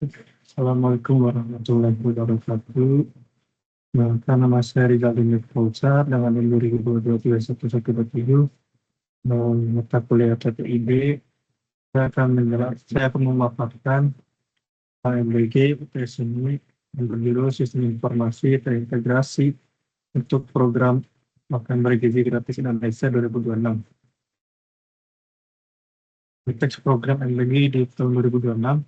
Assalamualaikum warahmatullahi wabarakatuh. Nama saya Rizal Dimit Fauzar dengan NIM 2022-1127 mata kuliah TPIB. Saya akan memaparkan AMBG UTS ini yang berjudul Sistem Informasi Terintegrasi untuk Program Makan Bergizi Gratis Indonesia 2026. Teks program MBG di tahun 2026,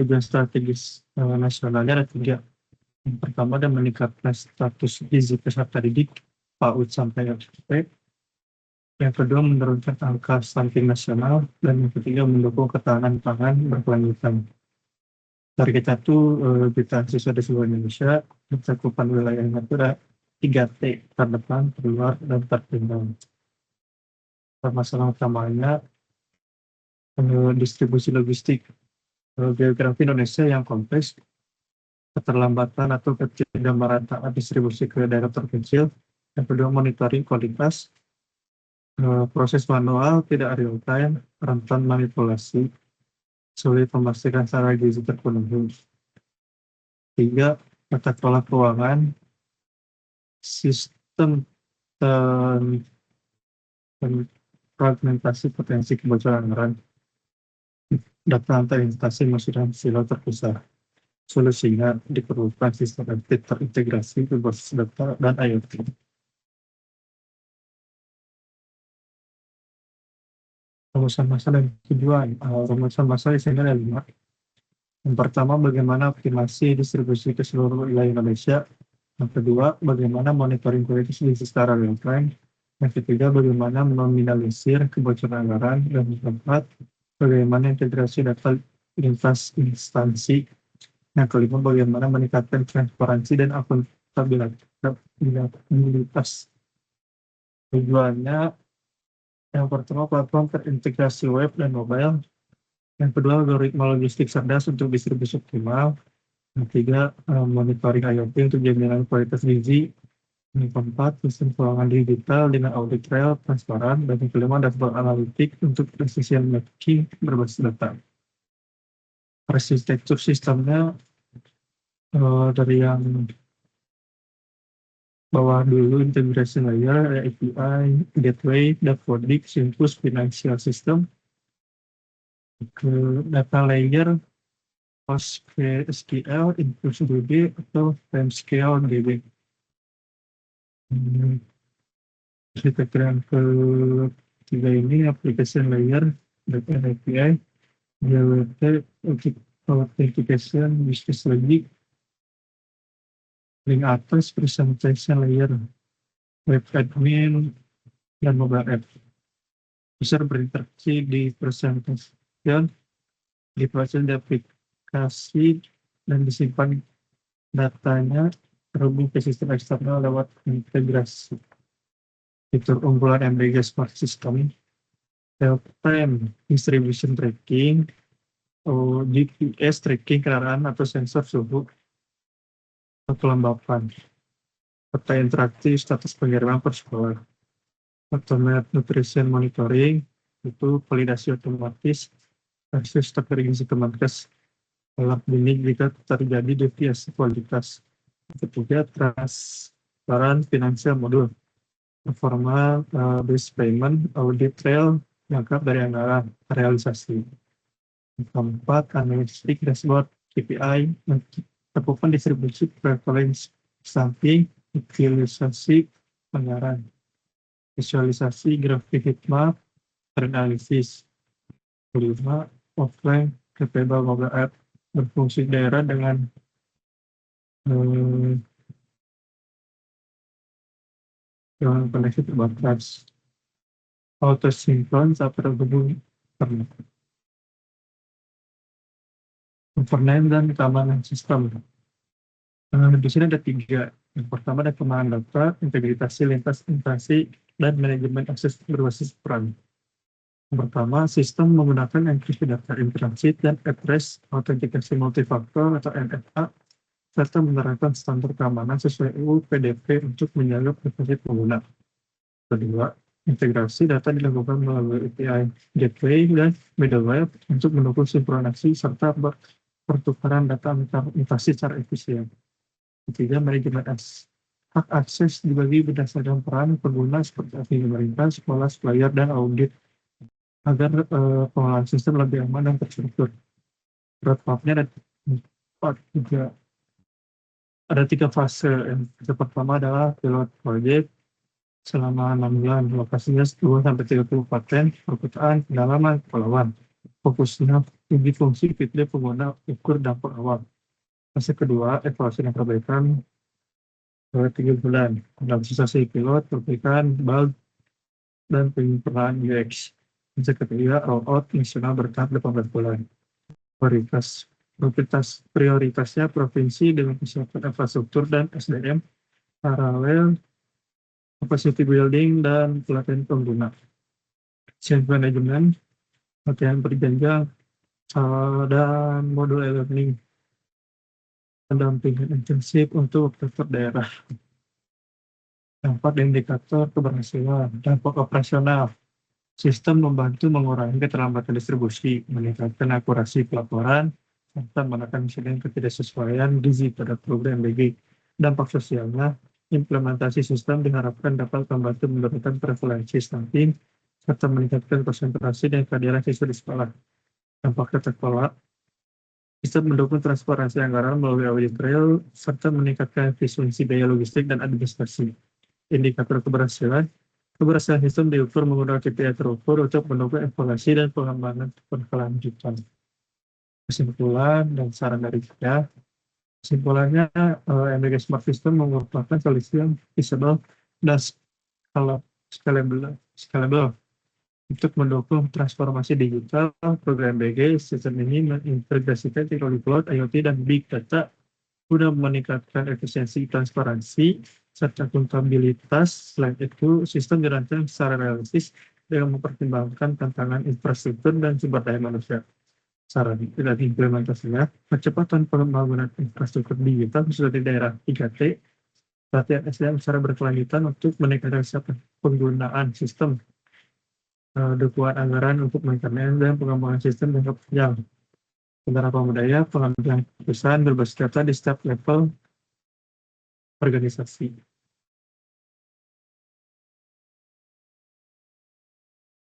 tujuan strategis nasionalnya ada 3. Yang pertama adalah meningkatkan status gizi peserta didik PAUD sampai SMP. Yang kedua menurunkan angka stunting nasional, dan yang ketiga mendukung ketahanan pangan berkelanjutan. Target 1 juta siswa di seluruh Indonesia, cakupan wilayahnya itu ada 3T, terdepan, terluar, dan tertinggal. Masalah utamanya distribusi logistik. Geografi Indonesia yang kompleks, keterlambatan atau ketidakmerataan distribusi ke daerah terpencil. Yang kedua monitoring kualitas, proses manual, tidak real time, rentan manipulasi, sulit memastikan secara gizi terpenuhi. 3. Tata kelola keuangan, sistem fragmentasi potensi kebocoran anggaran, data antar instansi masih dalam silo terpisah. Solusinya diperlukan sistem terintegrasi berbasis data dan IoT. Rumusan masalah yang kedua, rumusan masalah di sini ada 5. Yang pertama, bagaimana optimasi distribusi ke seluruh wilayah Indonesia. Yang kedua, bagaimana monitoring kualitas gizi secara real time. Yang ketiga, bagaimana meminimalisir kebocoran anggaran. Dan yang keempat, bagaimana integrasi data lintas instansi. Yang kelima, bagaimana meningkatkan transparansi dan akuntabilitas. Tujuannya, yang pertama, platform terintegrasi web dan mobile. Yang kedua, algoritma logistik cerdas untuk distribusi optimal. Yang ketiga, monitoring IoT untuk jaminan kualitas gizi. Yang keempat, sistem keuangan digital dengan audit trail transparan. Dan yang kelima, dashboard analitik untuk decision making berbasis data. Arsitektur sistemnya dari yang bawah dulu, integration layer, API, gateway, dashboarding, Simpus, financial system. Ke data layer, PostgreSQL, InfluxDB, atau Timescale DB. Arsitektur yang ketiga ini, application layer, data API, JWT, authentication, business logic, link atas, presentation layer, web admin, dan mobile app. Bisa berinteraksi di presentation, diproses di aplikasi, dan disimpan datanya terhubung ke sistem eksternal lewat integrasi. Fitur unggulan MBG Smart System, real-time distribution tracking, GPS tracking kendaraan atau sensor suhu, kelembapan, peta interaktif status pengiriman per sekolah, automate nutrition monitoring, itu validasi otomatis, akses tergizi Kemenkes, alat dinding jika terjadi deviasi kualitas. Ketiga, transparan financial modul, performa based payment, audit trail, lengkap dari anggaran realisasi. Keempat, analitik dashboard KPI, cakupan distribusi preference samping, utilisasi anggaran, visualisasi grafik heatmap, analisis. 5. Offline capable mobile app berfungsi daerah dengan koneksi terbatas, auto sinkron saat terhubung internet. Governance dan keamanan sistem. Di sini ada 3. Yang pertama ada keamanan data, integrasi lintas instansi, dan manajemen akses berbasis peran. Yang pertama, sistem menggunakan enkripsi data in transit dan address autentikasi multifaktor atau MFA, serta menerapkan standar keamanan sesuai UU PDP untuk menjaga privasi pengguna. Kedua, integrasi data dilakukan melalui API, gateway, dan middleware untuk mendukung sinkronasi serta pertukaran data antar mutasi secara efisien. Ketiga, manajemen hak akses dibagi berdasarkan peran pengguna seperti admin pemerintah, sekolah, supplier, dan audit agar pengelolaan sistem lebih aman dan terstruktur. Roadmap-nya ada ada tiga fase. Yang pertama adalah pilot project selama 6 bulan. Lokasinya 2-3 kabupaten, perkotaan, pedalaman, kepulauan. Fokusnya tinggi fungsi feedback pengguna, ukur dampak awal. Fase kedua, evaluasi dan perbaikan 3 bulan. Realisasi pilot, perbaikan, bug, dan penyempurnaan UX. Fase ketiga, rollout nasional bertahap 18 bulan. Prioritasnya provinsi dengan kesiapan infrastruktur dan SDM, paralel capacity building, dan pelatihan pengguna. Change management, latihan berjenjang, dan modul e-learning, pendampingan intensif untuk sektor daerah. Dampak indikator keberhasilan, dampak operasional. Sistem membantu mengurangi keterlambatan distribusi, meningkatkan akurasi pelaporan, serta menekan insiden ketidaksesuaian gizi pada program MBG. Dampak sosialnya, implementasi sistem diharapkan dapat membantu menurunkan prevalensi stunting, serta meningkatkan konsentrasi dan kehadiran siswa di sekolah. Dampak tata kelola, sistem mendukung transparansi anggaran melalui audit trail, serta meningkatkan efisiensi biaya logistik dan administrasi. Indikator keberhasilan sistem diukur menggunakan KPI terukur untuk mendukung evaluasi dan pengembangan berkelanjutan. Kesimpulan dan saran dari saya, kesimpulannya MBG Smart System merupakan solusi yang feasible dan scalable untuk mendukung transformasi digital. Program MBG sistem ini mengintegrasikan teknologi cloud, IoT, dan big data guna meningkatkan efisiensi, transparansi, serta akuntabilitas. Selain itu, sistem dirancang secara realistis dengan mempertimbangkan tantangan infrastruktur dan sumber daya manusia. Saran dan implementasinya, percepatan pembangunan infrastruktur digital khususnya di daerah 3T, latihan SDM secara berkelanjutan untuk meningkatkan penggunaan sistem, dukungan anggaran untuk maintenance dan pengembangan sistem jangka panjang. Beberapa budaya pengambilan keputusan berbasis data di setiap level organisasi.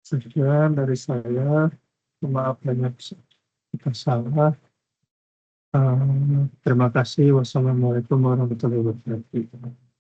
Sekian dari saya. Maaf banyak kita salah. Terima kasih. Wassalamualaikum warahmatullahi wabarakatuh.